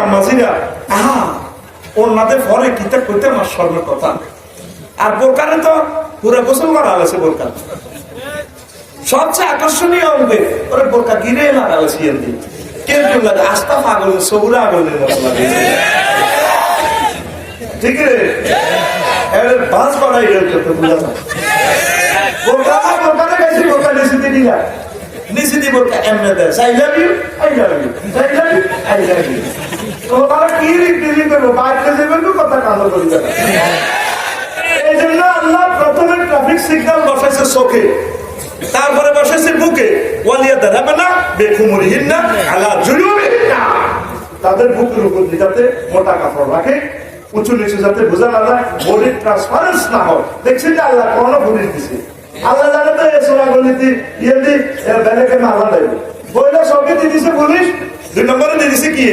আম্মাজিরা ওনাদের পরে কিতাব করতে আমার স্বর্ণের কথা। আর বোরকারে তো পুরো গোসল করা হয়েছে। বোরকা সবচেয়ে আকর্ষণীয় অঙ্গে ওরা বোরকা গিরে লাগালেছে কেউ লাগে আস্থা পাগল সৌরা আগুনের মতো লাগে। ঠিক আছে বাস করাই বোঝা যায় বোরকা বোরকারে গেছি বোরকা নিচে দিয়ে দিলা নিচে দিয়ে বোরকা এমনি দেয় I love you I love you I love you I love you. তোমার কি রিক্তি করবো বাইরে যাবেন কথা কান্না করি যাবে। এই জন্য আল্লাহ প্রথমে ট্রাফিক সিগন্যাল বসাইছে চোখে, তারপরে বসাইছে বুকে। ওয়ালিয়া দাঁড়াবে না বেকুমুরিহীন না আলা জুলুমিহীন না, তাদের বুকের উপর যাতে মোটা কাপড় রাখে, উঁচু নিচু যাতে বোঝা না যায়, বডির ট্রান্সপারেন্স না হয়। দেখছি যে আল্লাহ কোন পুলিশ দিছে, আল্লাহ জানে তো এ সোনা গলিতে ইয়ে দি ব্যালেকে মালা দেবে বইলে সবকে দিয়ে দিছে পুলিশ। 2 নম্বরে দিয়ে দিছে কি